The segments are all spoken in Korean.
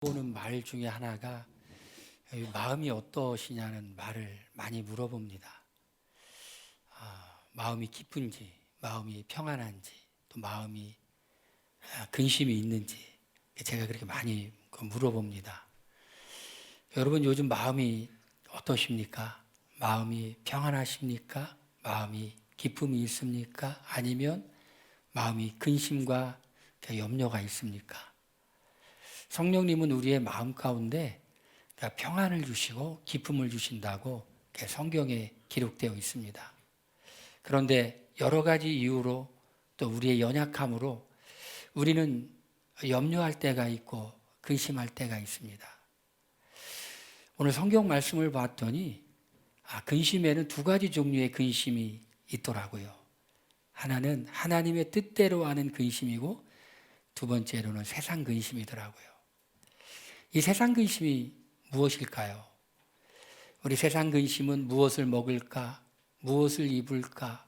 보는 말 중에 하나가 마음이 어떠시냐는 말을 많이 물어봅니다. 마음이 기쁜지, 마음이 평안한지, 또 마음이 근심이 있는지 제가 그렇게 많이 물어봅니다. 여러분 요즘 마음이 어떠십니까? 마음이 평안하십니까? 마음이 기쁨이 있습니까? 아니면 마음이 근심과 염려가 있습니까? 성령님은 우리의 마음 가운데 평안을 주시고 기쁨을 주신다고 성경에 기록되어 있습니다. 그런데 여러 가지 이유로 또 우리의 연약함으로 우리는 염려할 때가 있고 근심할 때가 있습니다. 오늘 성경 말씀을 봤더니 근심에는 두 가지 종류의 근심이 있더라고요. 하나는 하나님의 뜻대로 하는 근심이고 두 번째로는 세상 근심이더라고요. 이 세상 근심이 무엇일까요? 우리 세상 근심은 무엇을 먹을까? 무엇을 입을까?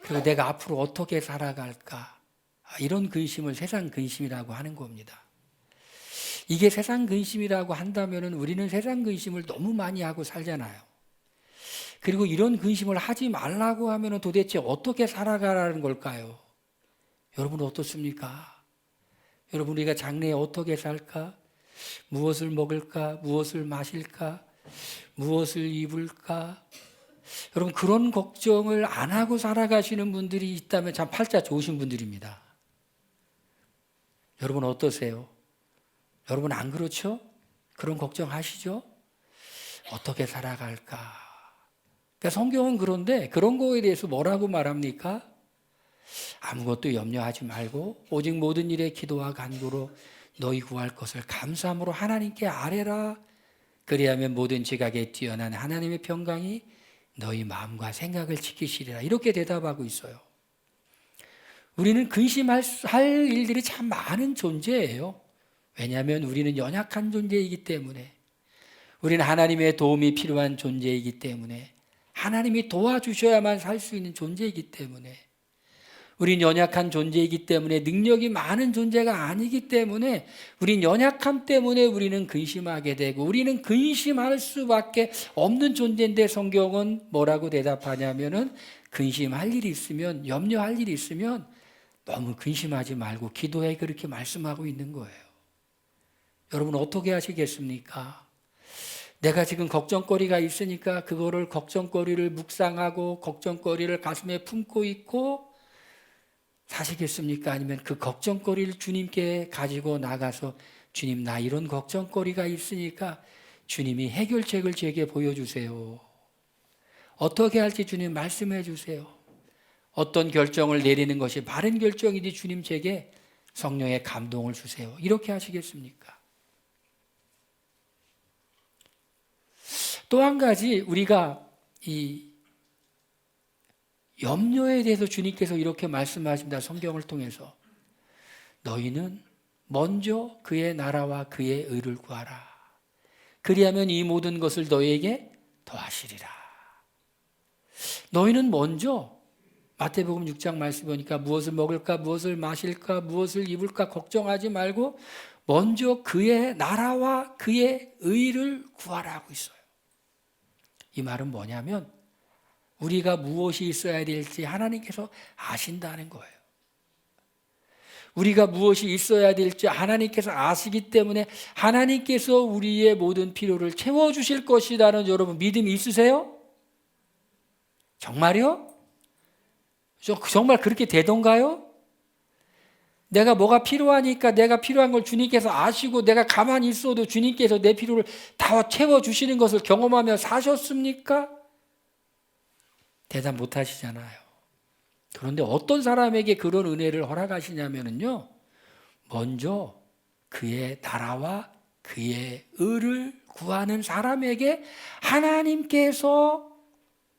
그리고 내가 앞으로 어떻게 살아갈까? 이런 근심을 세상 근심이라고 하는 겁니다. 이게 세상 근심이라고 한다면 우리는 세상 근심을 너무 많이 하고 살잖아요. 그리고 이런 근심을 하지 말라고 하면 도대체 어떻게 살아가라는 걸까요? 여러분 어떻습니까? 여러분 우리가 장래에 어떻게 살까? 무엇을 먹을까? 무엇을 마실까? 무엇을 입을까? 여러분 그런 걱정을 안 하고 살아가시는 분들이 있다면 참 팔자 좋으신 분들입니다. 여러분 어떠세요? 여러분 안 그렇죠? 그런 걱정하시죠? 어떻게 살아갈까? 그러니까 성경은 그런데 그런 거에 대해서 뭐라고 말합니까? 아무것도 염려하지 말고 오직 모든 일에 기도와 간구로 너희 구할 것을 감사함으로 하나님께 아뢰라. 그리하면 모든 지각에 뛰어난 하나님의 평강이 너희 마음과 생각을 지키시리라. 이렇게 대답하고 있어요. 우리는 근심할 일들이 참 많은 존재예요. 왜냐하면 우리는 연약한 존재이기 때문에, 우리는 하나님의 도움이 필요한 존재이기 때문에, 하나님이 도와주셔야만 살 수 있는 존재이기 때문에, 우린 연약한 존재이기 때문에, 능력이 많은 존재가 아니기 때문에, 우린 연약함 때문에 우리는 근심하게 되고 우리는 근심할 수밖에 없는 존재인데 성경은 뭐라고 대답하냐면은 근심할 일이 있으면, 염려할 일이 있으면 너무 근심하지 말고 기도해, 그렇게 말씀하고 있는 거예요. 여러분 어떻게 하시겠습니까? 내가 지금 걱정거리가 있으니까 그거를 걱정거리를 묵상하고 걱정거리를 가슴에 품고 있고 사시겠습니까? 아니면 그 걱정거리를 주님께 가지고 나가서 주님 나 이런 걱정거리가 있으니까 주님이 해결책을 제게 보여주세요. 어떻게 할지 주님 말씀해 주세요. 어떤 결정을 내리는 것이 바른 결정인지 주님 제게 성령의 감동을 주세요. 이렇게 하시겠습니까? 또 한 가지 우리가 이 염려에 대해서 주님께서 이렇게 말씀하십니다. 성경을 통해서 너희는 먼저 그의 나라와 그의 의를 구하라. 그리하면 이 모든 것을 너희에게 더하시리라. 너희는 먼저 마태복음 6장 말씀 보니까 무엇을 먹을까, 무엇을 마실까, 무엇을 입을까 걱정하지 말고 먼저 그의 나라와 그의 의를 구하라고 있어요. 이 말은 뭐냐면 우리가 무엇이 있어야 될지 하나님께서 아신다는 거예요. 우리가 무엇이 있어야 될지 하나님께서 아시기 때문에 하나님께서 우리의 모든 필요를 채워주실 것이라는 여러분 믿음이 있으세요? 정말요? 정말 그렇게 되던가요? 내가 뭐가 필요하니까 내가 필요한 걸 주님께서 아시고 내가 가만히 있어도 주님께서 내 필요를 다 채워주시는 것을 경험하며 사셨습니까? 대답 못 하시잖아요. 그런데 어떤 사람에게 그런 은혜를 허락하시냐면요, 먼저 그의 나라와 그의 의를 구하는 사람에게 하나님께서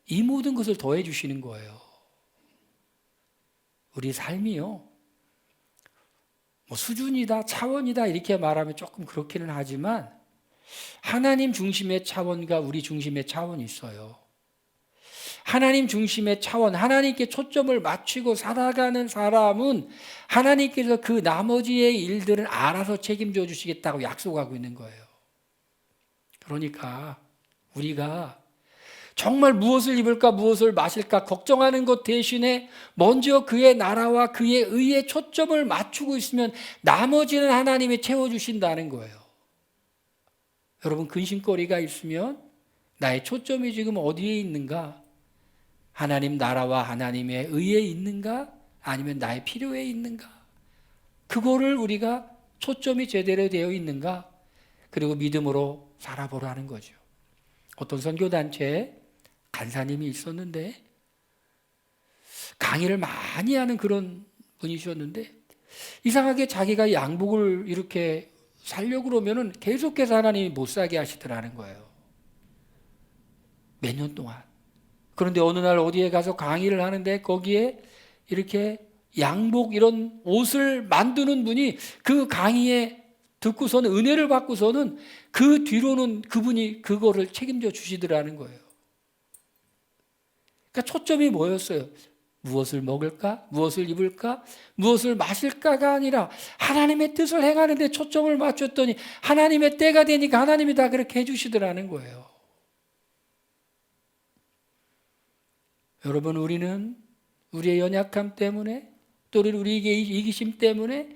이 모든 것을 더해 주시는 거예요. 우리 삶이요, 수준이다, 차원이다 이렇게 말하면 조금 그렇기는 하지만 하나님 중심의 차원과 우리 중심의 차원이 있어요. 하나님 중심의 차원, 하나님께 초점을 맞추고 살아가는 사람은 하나님께서 그 나머지의 일들은 알아서 책임져 주시겠다고 약속하고 있는 거예요. 그러니까 우리가 정말 무엇을 입을까 무엇을 마실까 걱정하는 것 대신에 먼저 그의 나라와 그의 의에 초점을 맞추고 있으면 나머지는 하나님이 채워주신다는 거예요. 여러분, 근심거리가 있으면 나의 초점이 지금 어디에 있는가? 하나님 나라와 하나님의 의에 있는가? 아니면 나의 필요에 있는가? 그거를 우리가 초점이 제대로 되어 있는가? 그리고 믿음으로 살아보라는 거죠. 어떤 선교단체에 간사님이 있었는데 강의를 많이 하는 그런 분이셨는데 이상하게 자기가 양복을 이렇게 살려고 그러면은 계속해서 하나님이 못 사게 하시더라는 거예요. 몇 년 동안. 그런데 어느 날 어디에 가서 강의를 하는데 거기에 이렇게 양복 이런 옷을 만드는 분이 그 강의에 듣고서는 은혜를 받고서는 그 뒤로는 그분이 그거를 책임져 주시더라는 거예요. 그러니까 초점이 뭐였어요? 무엇을 먹을까? 무엇을 입을까? 무엇을 마실까가 아니라 하나님의 뜻을 행하는 데 초점을 맞췄더니 하나님의 때가 되니까 하나님이 다 그렇게 해주시더라는 거예요. 여러분, 우리는 우리의 연약함 때문에 또 우리에게 이기심 때문에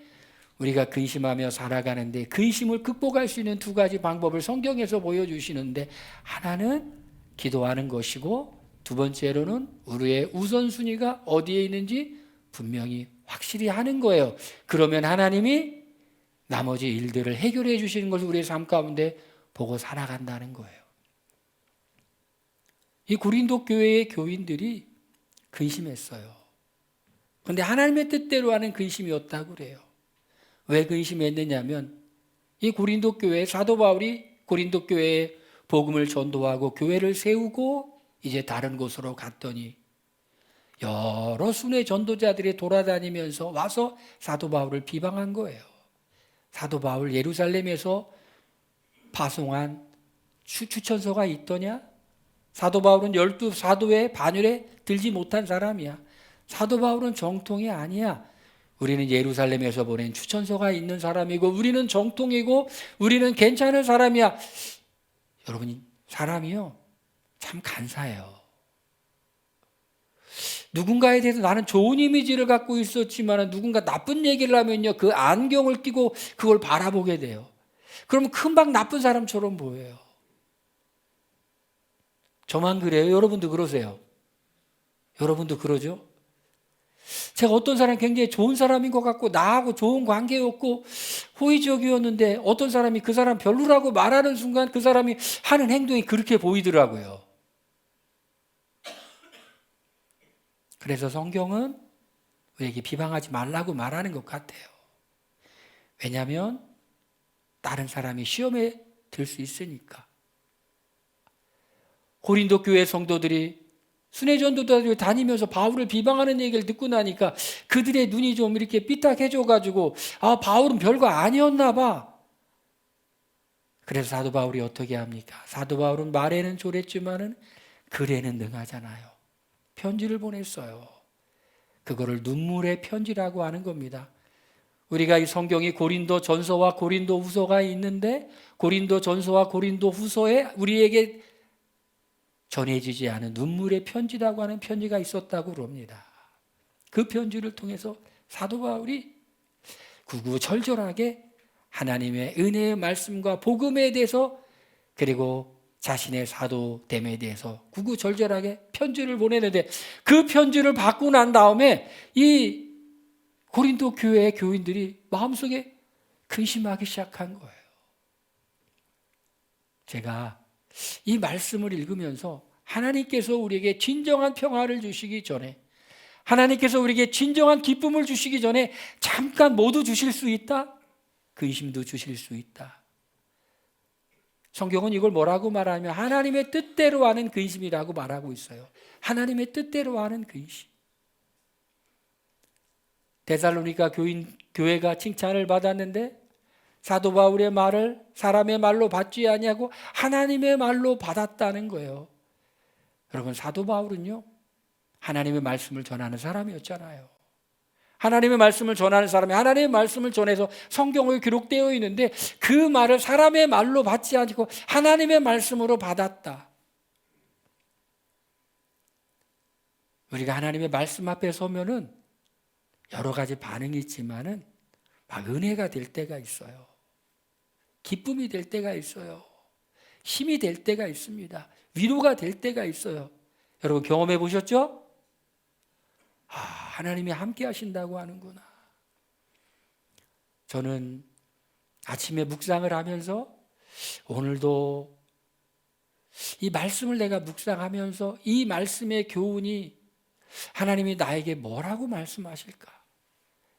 우리가 근심하며 살아가는데 근심을 극복할 수 있는 두 가지 방법을 성경에서 보여주시는데 하나는 기도하는 것이고 두 번째로는 우리의 우선순위가 어디에 있는지 분명히 확실히 하는 거예요. 그러면 하나님이 나머지 일들을 해결해 주시는 것을 우리의 삶 가운데 보고 살아간다는 거예요. 이 고린도 교회의 교인들이 근심했어요. 그런데 하나님의 뜻대로 하는 근심이었다고 그래요. 왜 근심했느냐면 이 고린도 교회 사도 바울이 고린도 교회에 복음을 전도하고 교회를 세우고 이제 다른 곳으로 갔더니 여러 순회 전도자들이 돌아다니면서 와서 사도 바울을 비방한 거예요. 사도 바울 예루살렘에서 파송한 추천서가 있더냐? 사도 바울은 12사도의 반열에 들지 못한 사람이야. 사도 바울은 정통이 아니야. 우리는 예루살렘에서 보낸 추천서가 있는 사람이고 우리는 정통이고 우리는 괜찮은 사람이야. 여러분, 사람이요 참 간사해요. 누군가에 대해서 나는 좋은 이미지를 갖고 있었지만 누군가 나쁜 얘기를 하면요 그 안경을 끼고 그걸 바라보게 돼요. 그러면 금방 나쁜 사람처럼 보여요. 저만 그래요? 여러분도 그러세요? 여러분도 그러죠? 제가 어떤 사람이 굉장히 좋은 사람인 것 같고 나하고 좋은 관계였고 호의적이었는데 어떤 사람이 그 사람 별로라고 말하는 순간 그 사람이 하는 행동이 그렇게 보이더라고요. 그래서 성경은 우리에게 비방하지 말라고 말하는 것 같아요. 왜냐하면 다른 사람이 시험에 들 수 있으니까. 고린도 교회 성도들이 순회 전도자들이 다니면서 바울을 비방하는 얘기를 듣고 나니까 그들의 눈이 좀 이렇게 삐딱해져가지고 아, 바울은 별거 아니었나 봐. 그래서 사도 바울이 어떻게 합니까? 사도 바울은 말에는 졸했지만은 글에는 능하잖아요. 편지를 보냈어요. 그거를 눈물의 편지라고 하는 겁니다. 우리가 이 성경이 고린도 전서와 고린도 후서가 있는데 고린도 전서와 고린도 후서에 우리에게 전해지지 않은 눈물의 편지라고 하는 편지가 있었다고 그럽니다. 그 편지를 통해서 사도 바울이 구구절절하게 하나님의 은혜의 말씀과 복음에 대해서 그리고 자신의 사도됨에 대해서 구구절절하게 편지를 보내는데 그 편지를 받고 난 다음에 이 고린도 교회의 교인들이 마음속에 근심하기 시작한 거예요. 제가 이 말씀을 읽으면서 하나님께서 우리에게 진정한 평화를 주시기 전에 하나님께서 우리에게 진정한 기쁨을 주시기 전에 잠깐 모두 주실 수 있다? 근심도 주실 수 있다. 성경은 이걸 뭐라고 말하냐면 하나님의 뜻대로 하는 근심이라고 말하고 있어요. 하나님의 뜻대로 하는 근심. 데살로니가 교회가 칭찬을 받았는데 사도 바울의 말을 사람의 말로 받지 아니하고 하나님의 말로 받았다는 거예요. 여러분, 사도 바울은요, 하나님의 말씀을 전하는 사람이었잖아요. 하나님의 말씀을 전하는 사람이 하나님의 말씀을 전해서 성경에 기록되어 있는데 그 말을 사람의 말로 받지 않고 하나님의 말씀으로 받았다. 우리가 하나님의 말씀 앞에 서면은 여러 가지 반응이 있지만은 막 은혜가 될 때가 있어요. 기쁨이 될 때가 있어요. 힘이 될 때가 있습니다. 위로가 될 때가 있어요. 여러분 경험해 보셨죠? 하나님이 함께 하신다고 하는구나. 저는 아침에 묵상을 하면서 오늘도 이 말씀을 내가 묵상하면서 이 말씀의 교훈이 하나님이 나에게 뭐라고 말씀하실까?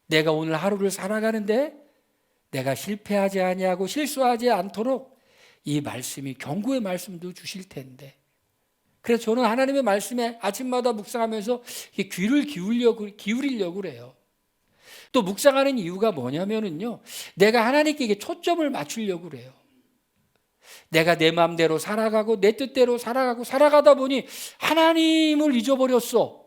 내가 오늘 하루를 살아가는데 내가 실패하지 아니하고 실수하지 않도록 이 말씀이 경고의 말씀도 주실 텐데, 그래서 저는 하나님의 말씀에 아침마다 묵상하면서 귀를 기울이려고 그래요. 또 묵상하는 이유가 뭐냐면요, 내가 하나님께 초점을 맞추려고 그래요. 내가 내 마음대로 살아가고 내 뜻대로 살아가다 보니 하나님을 잊어버렸어.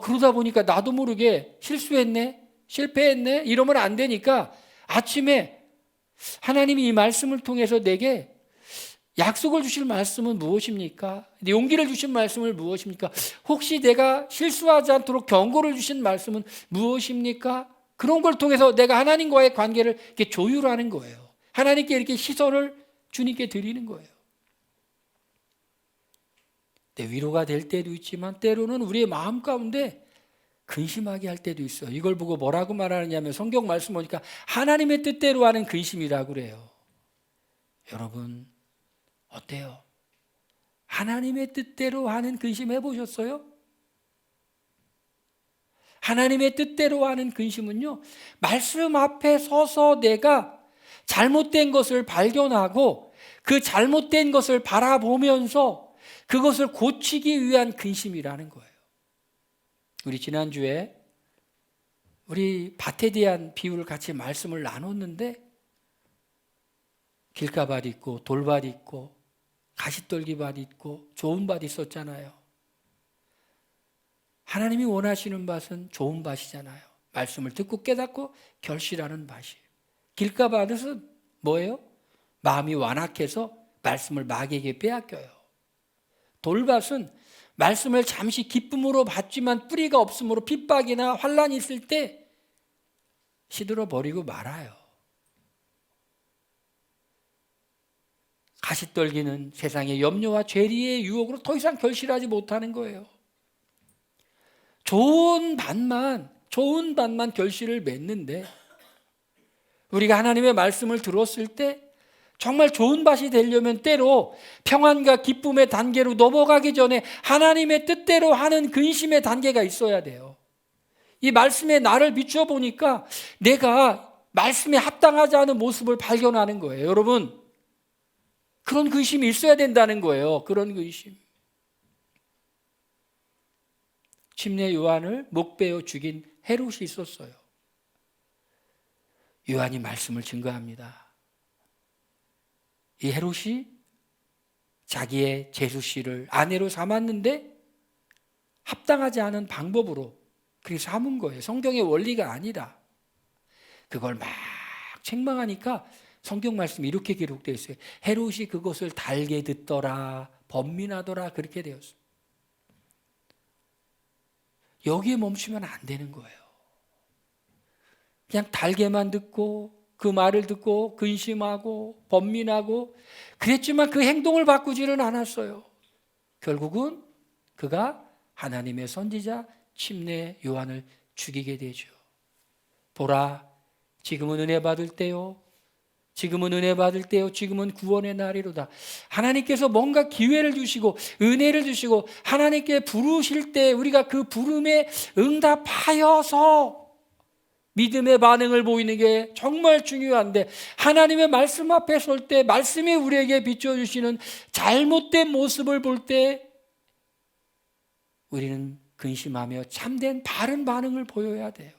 그러다 보니까 나도 모르게 실수했네, 실패했네, 이러면 안 되니까 아침에 하나님이 이 말씀을 통해서 내게 약속을 주실 말씀은 무엇입니까? 용기를 주신 말씀은 무엇입니까? 혹시 내가 실수하지 않도록 경고를 주신 말씀은 무엇입니까? 그런 걸 통해서 내가 하나님과의 관계를 이렇게 조율하는 거예요. 하나님께 이렇게 시선을 주님께 드리는 거예요. 위로가 될 때도 있지만 때로는 우리의 마음 가운데 근심하게 할 때도 있어요. 이걸 보고 뭐라고 말하느냐면 성경 말씀 보니까 하나님의 뜻대로 하는 근심이라고 그래요. 여러분 어때요? 하나님의 뜻대로 하는 근심 해보셨어요? 하나님의 뜻대로 하는 근심은요, 말씀 앞에 서서 내가 잘못된 것을 발견하고 그 잘못된 것을 바라보면서 그것을 고치기 위한 근심이라는 거예요. 우리 지난주에 우리 밭에 대한 비유를 같이 말씀을 나눴는데 길가밭 있고 돌밭 있고 가시떨기밭 있고 좋은 밭 있었잖아요. 하나님이 원하시는 밭은 좋은 밭이잖아요. 말씀을 듣고 깨닫고 결실하는 밭이에요. 길가밭은 뭐예요? 마음이 완악해서 말씀을 마귀에게 빼앗겨요. 돌밭은 말씀을 잠시 기쁨으로 받지만 뿌리가 없으므로 핍박이나 환란이 있을 때 시들어 버리고 말아요. 가시떨기는 세상의 염려와 죄리의 유혹으로 더 이상 결실하지 못하는 거예요. 좋은 밭만 결실을 맺는데 우리가 하나님의 말씀을 들었을 때 정말 좋은 밭이 되려면 때로 평안과 기쁨의 단계로 넘어가기 전에 하나님의 뜻대로 하는 근심의 단계가 있어야 돼요. 이 말씀에 나를 비추어 보니까 내가 말씀에 합당하지 않은 모습을 발견하는 거예요. 여러분 그런 근심이 있어야 된다는 거예요. 그런 근심. 침례 요한을 목베어 죽인 헤롯이 있었어요. 요한이 말씀을 증거합니다. 이 헤롯이 자기의 제수씨를 아내로 삼았는데 합당하지 않은 방법으로 그렇게 삼은 거예요. 성경의 원리가 아니라. 그걸 막 책망하니까 성경 말씀이 이렇게 기록되어 있어요. 헤롯이 그것을 달게 듣더라, 번민하더라, 그렇게 되었어요. 여기에 멈추면 안 되는 거예요. 그냥 달게만 듣고 그 말을 듣고 근심하고 번민하고 그랬지만 그 행동을 바꾸지는 않았어요. 결국은 그가 하나님의 선지자 침례 요한을 죽이게 되죠. 보라, 지금은 은혜 받을 때요. 지금은 은혜 받을 때요. 지금은 구원의 날이로다. 하나님께서 뭔가 기회를 주시고 은혜를 주시고 하나님께 부르실 때 우리가 그 부름에 응답하여서 믿음의 반응을 보이는 게 정말 중요한데 하나님의 말씀 앞에 설 때 말씀이 우리에게 비춰주시는 잘못된 모습을 볼 때 우리는 근심하며 참된 바른 반응을 보여야 돼요.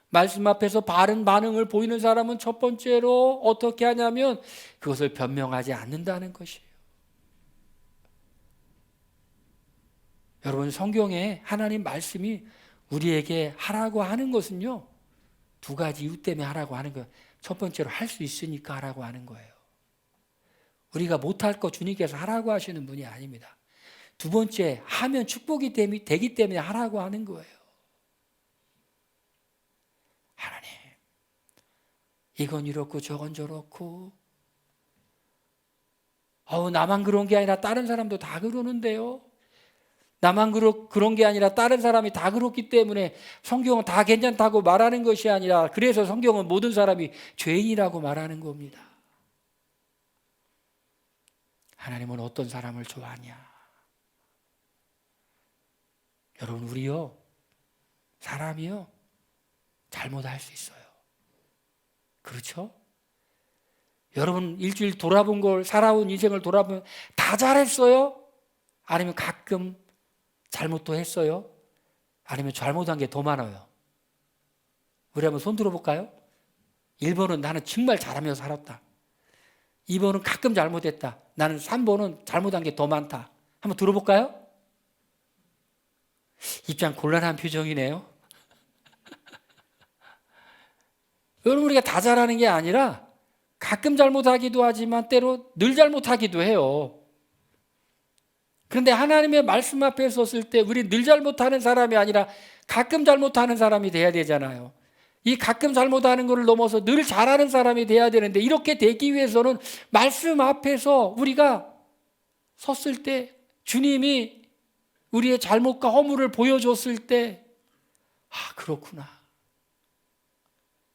말씀 앞에서 바른 반응을 보이는 사람은 첫 번째로 어떻게 하냐면 그것을 변명하지 않는다는 것이에요. 여러분, 성경에 하나님 말씀이 우리에게 하라고 하는 것은요, 두 가지 이유 때문에 하라고 하는 거예요. 첫 번째로 할 수 있으니까 하라고 하는 거예요. 우리가 못할 거 주님께서 하라고 하시는 분이 아닙니다. 두 번째, 하면 축복이 되기 때문에 하라고 하는 거예요. 하나님, 이건 이렇고 저건 저렇고, 나만 그런 게 아니라 다른 사람도 다 그러는데요. 나만 그런 게 아니라 다른 사람이 다 그렇기 때문에 성경은 다 괜찮다고 말하는 것이 아니라, 그래서 성경은 모든 사람이 죄인이라고 말하는 겁니다. 하나님은 어떤 사람을 좋아하냐? 여러분, 우리요, 사람이요, 잘못할 수 있어요. 그렇죠? 여러분, 일주일 돌아본 걸, 살아온 인생을 돌아보면 다 잘했어요? 아니면 가끔 잘못도 했어요? 아니면 잘못한 게 더 많아요? 우리 한번 손 들어볼까요? 1번은 나는 정말 잘하며 살았다. 2번은 가끔 잘못했다. 나는 3번은 잘못한 게 더 많다. 한번 들어볼까요? 입장 곤란한 표정이네요. 여러분, 우리가 다 잘하는 게 아니라 가끔 잘못하기도 하지만 때로 늘 잘못하기도 해요. 그런데 하나님의 말씀 앞에 섰을 때 우리 늘 잘못하는 사람이 아니라 가끔 잘못하는 사람이 돼야 되잖아요. 이 가끔 잘못하는 것을 넘어서 늘 잘하는 사람이 돼야 되는데, 이렇게 되기 위해서는 말씀 앞에서 우리가 섰을 때 주님이 우리의 잘못과 허물을 보여줬을 때, 그렇구나.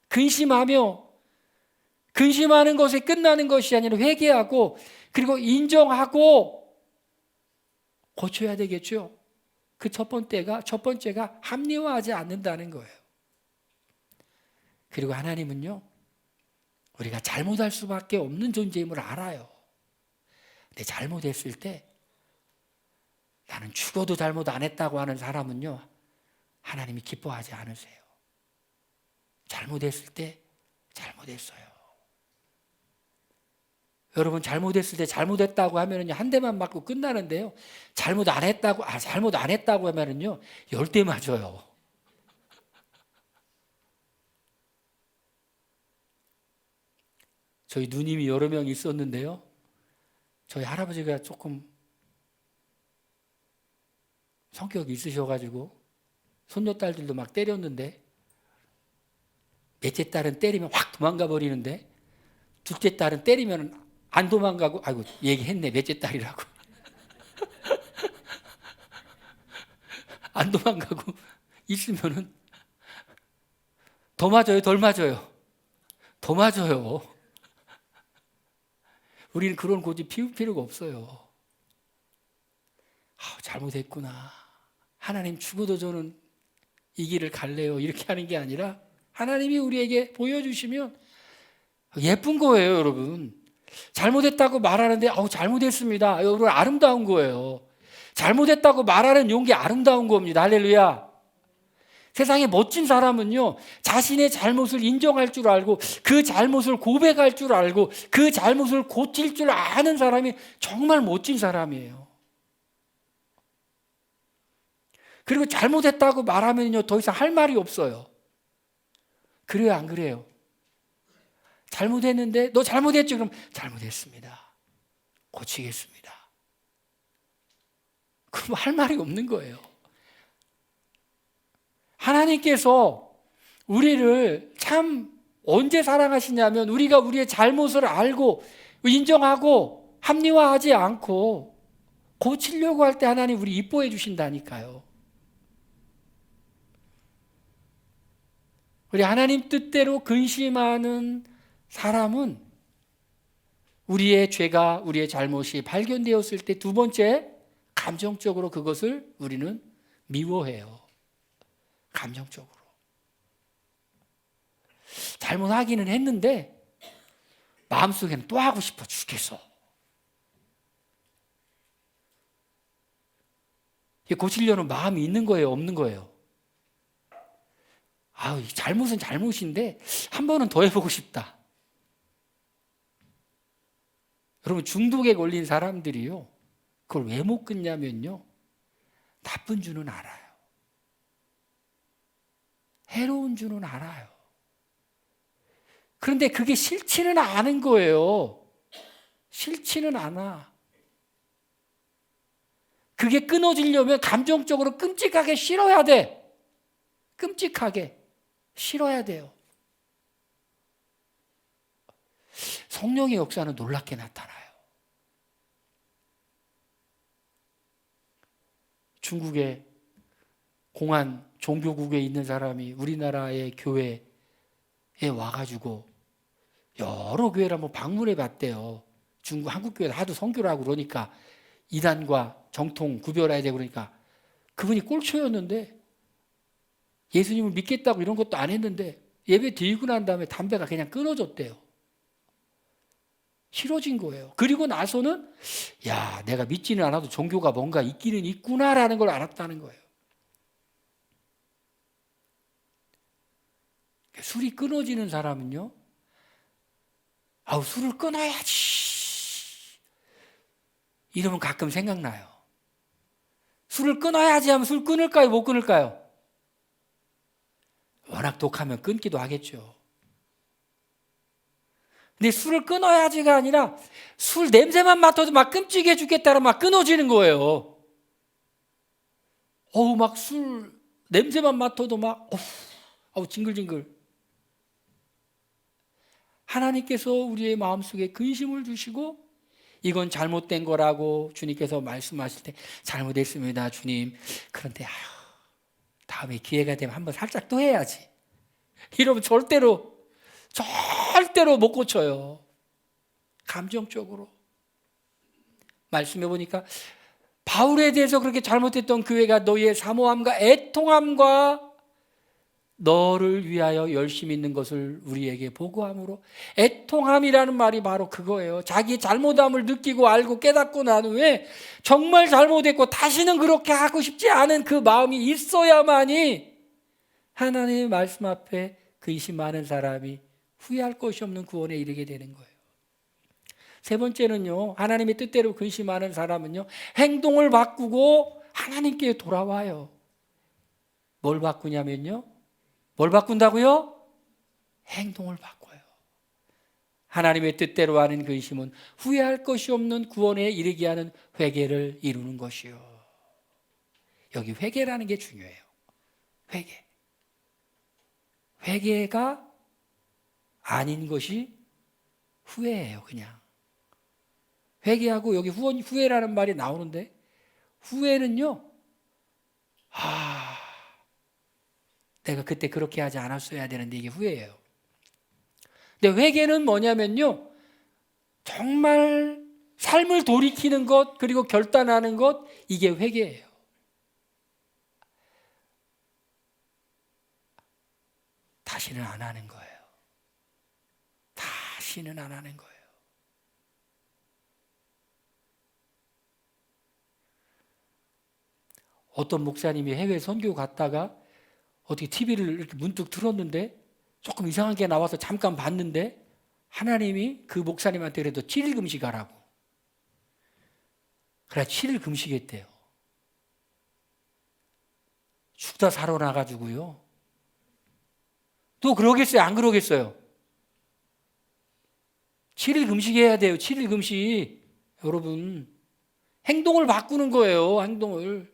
근심하는 것에 끝나는 것이 아니라 회개하고, 그리고 인정하고 고쳐야 되겠죠. 그 첫 번째가 합리화하지 않는다는 거예요. 그리고 하나님은요, 우리가 잘못할 수밖에 없는 존재임을 알아요. 근데 잘못했을 때, 나는 죽어도 잘못 안 했다고 하는 사람은요, 하나님이 기뻐하지 않으세요. 잘못했을 때 잘못했어요. 여러분, 잘못했을 때 잘못했다고 하면은요, 한 대만 맞고 끝나는데요, 잘못 안 했다고 하면은요, 10대 맞아요. 저희 누님이 여러 명 있었는데요, 저희 할아버지가 조금 성격이 있으셔가지고 손녀딸들도 막 때렸는데, 넷째 딸은 때리면 확 도망가 버리는데, 둘째 딸은 때리면 안 도망가고, 아이고, 얘기했네, 넷째 딸이라고. 안 도망가고 있으면은 더 맞아요, 덜 맞아요? 더 맞아요. 우리는 그런 고집 피울 필요가 없어요. 잘못했구나. 하나님, 죽어도 저는 이 길을 갈래요. 이렇게 하는 게 아니라, 하나님이 우리에게 보여주시면 예쁜 거예요, 여러분. 잘못했다고 말하는데, 잘못했습니다. 여러분, 아름다운 거예요. 잘못했다고 말하는 용기 아름다운 겁니다. 할렐루야. 세상에 멋진 사람은요, 자신의 잘못을 인정할 줄 알고, 그 잘못을 고백할 줄 알고, 그 잘못을 고칠 줄 아는 사람이 정말 멋진 사람이에요. 그리고 잘못했다고 말하면요, 더 이상 할 말이 없어요. 그래요, 안 그래요? 잘못했는데, 너 잘못했죠? 그럼 잘못했습니다. 고치겠습니다. 그럼 할 말이 없는 거예요. 하나님께서 우리를 참 언제 사랑하시냐면, 우리가 우리의 잘못을 알고 인정하고 합리화하지 않고 고치려고 할 때 하나님 우리 이뻐해 주신다니까요. 우리 하나님 뜻대로 근심하는 사람은 우리의 죄가, 우리의 잘못이 발견되었을 때 두 번째, 감정적으로 그것을 우리는 미워해요. 감정적으로. 잘못하기는 했는데 마음속에는 또 하고 싶어 죽겠어. 고치려는 마음이 있는 거예요, 없는 거예요? 잘못은 잘못인데 한 번은 더 해보고 싶다. 여러분, 중독에 걸린 사람들이요, 그걸 왜 못 끊냐면요, 나쁜 줄은 알아요. 해로운 줄은 알아요. 그런데 그게 싫지는 않은 거예요. 싫지는 않아. 그게 끊어지려면 감정적으로 끔찍하게 싫어야 돼. 끔찍하게 싫어야 돼요. 성령의 역사는 놀랍게 나타나요. 중국의 공안 종교국에 있는 사람이 우리나라의 교회에 와가지고 여러 교회를 한번 방문해 봤대요. 중국 한국 교회도 하도 선교를 하고 그러니까 이단과 정통 구별해야 되고 그러니까 그분이 꼴초였는데 예수님을 믿겠다고 이런 것도 안 했는데 예배 드리고 난 다음에 담배가 그냥 끊어졌대요. 싫어진 거예요. 그리고 나서는 야, 내가 믿지는 않아도 종교가 뭔가 있기는 있구나라는 걸 알았다는 거예요. 술이 끊어지는 사람은요, 아우, 술을 끊어야지. 이러면 가끔 생각나요. 술을 끊어야지 하면 술 끊을까요? 못 끊을까요? 워낙 독하면 끊기도 하겠죠. 근데 술을 끊어야지가 아니라 술 냄새만 맡아도 막 끔찍해 죽겠다라 막 끊어지는 거예요. 막 술 냄새만 맡아도 막 징글징글. 하나님께서 우리의 마음속에 근심을 주시고 이건 잘못된 거라고 주님께서 말씀하실 때 잘못했습니다 주님. 그런데 다음에 기회가 되면 한번 살짝 또 해야지. 이러면 절대로 못 고쳐요. 감정적으로. 말씀해 보니까 바울에 대해서 그렇게 잘못했던 교회가 너희의 사모함과 애통함과 너를 위하여 열심히 있는 것을 우리에게 보고함으로. 애통함이라는 말이 바로 그거예요. 자기 잘못함을 느끼고 알고 깨닫고 난 후에 정말 잘못했고 다시는 그렇게 하고 싶지 않은 그 마음이 있어야만이 하나님의 말씀 앞에 근심 많은 사람이 후회할 것이 없는 구원에 이르게 되는 거예요. 세 번째는요, 하나님의 뜻대로 근심 많은 사람은요, 행동을 바꾸고 하나님께 돌아와요. 뭘 바꾸냐면요, 뭘 바꾼다고요? 행동을 바꿔요. 하나님의 뜻대로 하는 근심은 후회할 것이 없는 구원에 이르게 하는 회개를 이루는 것이요. 여기 회개라는 게 중요해요. 회개. 회개가 아닌 것이 후회예요, 그냥. 회개하고 여기 후회라는 말이 나오는데, 후회는요, 내가 그때 그렇게 하지 않았어야 되는데 이게 후회예요. 근데 회개는 뭐냐면요, 정말 삶을 돌이키는 것, 그리고 결단하는 것, 이게 회개예요. 다시는 안 하는 거예요. 다시는 안 하는 거예요. 어떤 목사님이 해외 선교 갔다가 어떻게 TV를 이렇게 문득 틀었는데 조금 이상한 게 나와서 잠깐 봤는데 하나님이 그 목사님한테 그래도 7일 금식하라고. 그래 7일 금식했대요. 죽다 살아나가지고요. 또 그러겠어요? 안 그러겠어요? 7일 금식해야 돼요. 7일 금식. 여러분, 행동을 바꾸는 거예요. 행동을.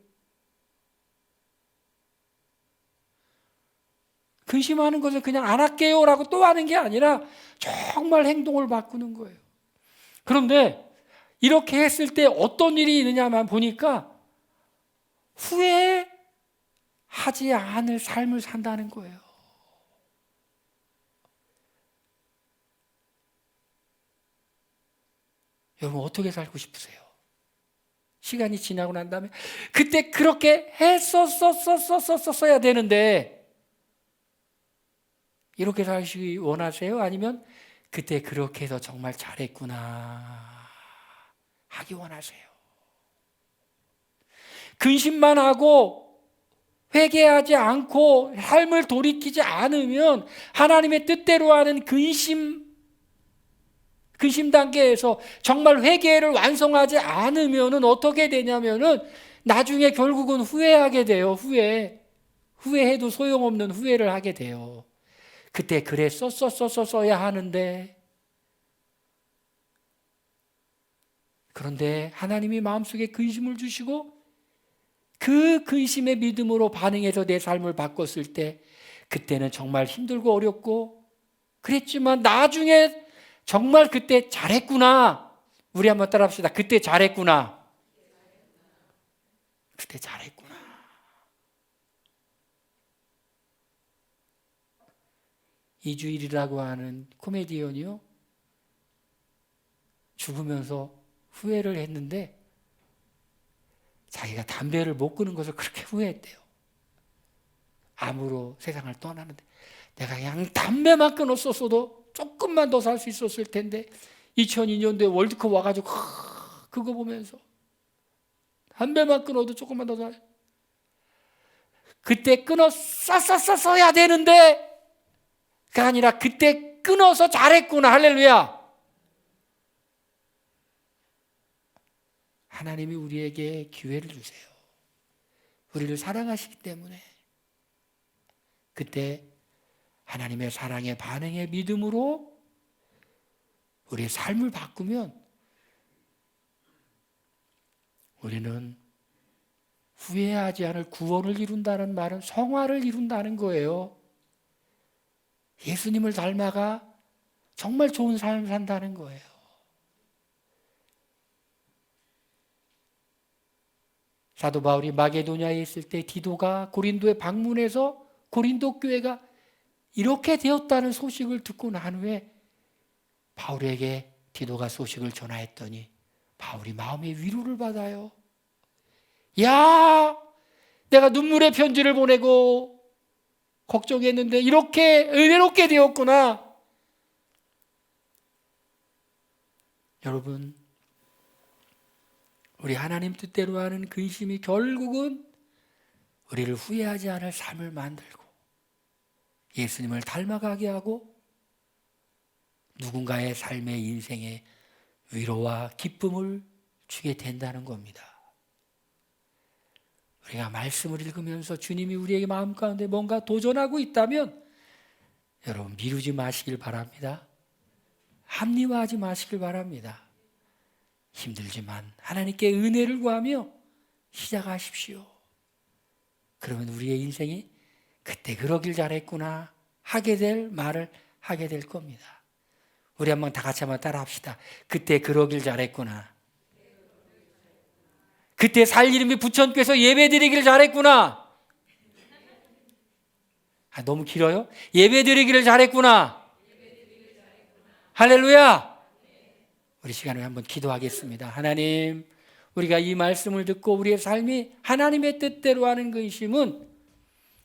근심하는 것을 그냥 안 할게요 라고 또 하는 게 아니라 정말 행동을 바꾸는 거예요. 그런데 이렇게 했을 때 어떤 일이 있느냐만 보니까 후회하지 않을 삶을 산다는 거예요. 여러분 어떻게 살고 싶으세요? 시간이 지나고 난 다음에 그때 그렇게 했었어야 되는데 이렇게 살시기 원하세요? 아니면 그때 그렇게 해서 정말 잘했구나 하기 원하세요? 근심만 하고 회개하지 않고 삶을 돌이키지 않으면 하나님의 뜻대로 하는 근심 단계에서 정말 회개를 완성하지 않으면 어떻게 되냐면은 나중에 결국은 후회하게 돼요. 후회해도 소용없는 후회를 하게 돼요. 그때 그래 써야 하는데, 그런데 하나님이 마음속에 근심을 주시고 그 근심의 믿음으로 반응해서 내 삶을 바꿨을 때, 그때는 정말 힘들고 어렵고 그랬지만 나중에 정말 그때 잘했구나. 우리 한번 따라합시다. 그때 잘했구나. 그때 잘했구나. 이주일이라고 하는 코미디언이요, 죽으면서 후회를 했는데 자기가 담배를 못 끊은 것을 그렇게 후회했대요. 암으로 세상을 떠나는데 내가 그냥 담배만 끊었었어도 조금만 더 살 수 있었을 텐데, 2002년도에 월드컵 와가지고 그거 보면서 담배만 끊어도 조금만 더 살, 그때 끊었어야 되는데 그게 아니라 그때 끊어서 잘했구나. 할렐루야. 하나님이 우리에게 기회를 주세요. 우리를 사랑하시기 때문에. 그때 하나님의 사랑에 반응의 믿음으로 우리의 삶을 바꾸면 우리는 후회하지 않을 구원을 이룬다는 말은 성화를 이룬다는 거예요. 예수님을 닮아가 정말 좋은 삶을 산다는 거예요. 사도 바울이 마게도냐에 있을 때 디도가 고린도에 방문해서 고린도 교회가 이렇게 되었다는 소식을 듣고 난 후에 바울에게 디도가 소식을 전하였더니 바울이 마음의 위로를 받아요. 야, 내가 눈물의 편지를 보내고 걱정했는데 이렇게 은혜롭게 되었구나. 여러분, 우리 하나님 뜻대로 하는 근심이 결국은 우리를 후회하지 않을 삶을 만들고 예수님을 닮아가게 하고 누군가의 삶의 인생에 위로와 기쁨을 주게 된다는 겁니다. 우리가 말씀을 읽으면서 주님이 우리에게 마음 가운데 뭔가 도전하고 있다면 여러분 미루지 마시길 바랍니다. 합리화하지 마시길 바랍니다. 힘들지만 하나님께 은혜를 구하며 시작하십시오. 그러면 우리의 인생이 그때 그러길 잘했구나 하게 될 말을 하게 될 겁니다. 우리 한번 다 같이 한번 따라 합시다. 그때 그러길 잘했구나. 그때 살림이 부천교에서 예배드리기를 잘했구나. 너무 길어요? 예배드리기를 잘했구나. 할렐루야. 우리 시간에 한번 기도하겠습니다. 하나님, 우리가 이 말씀을 듣고 우리의 삶이 하나님의 뜻대로 하는 근심은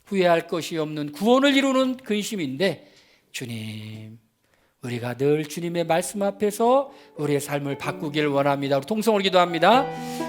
후회할 것이 없는 구원을 이루는 근심인데, 주님, 우리가 늘 주님의 말씀 앞에서 우리의 삶을 바꾸길 원합니다. 우리 통성으로 기도합니다.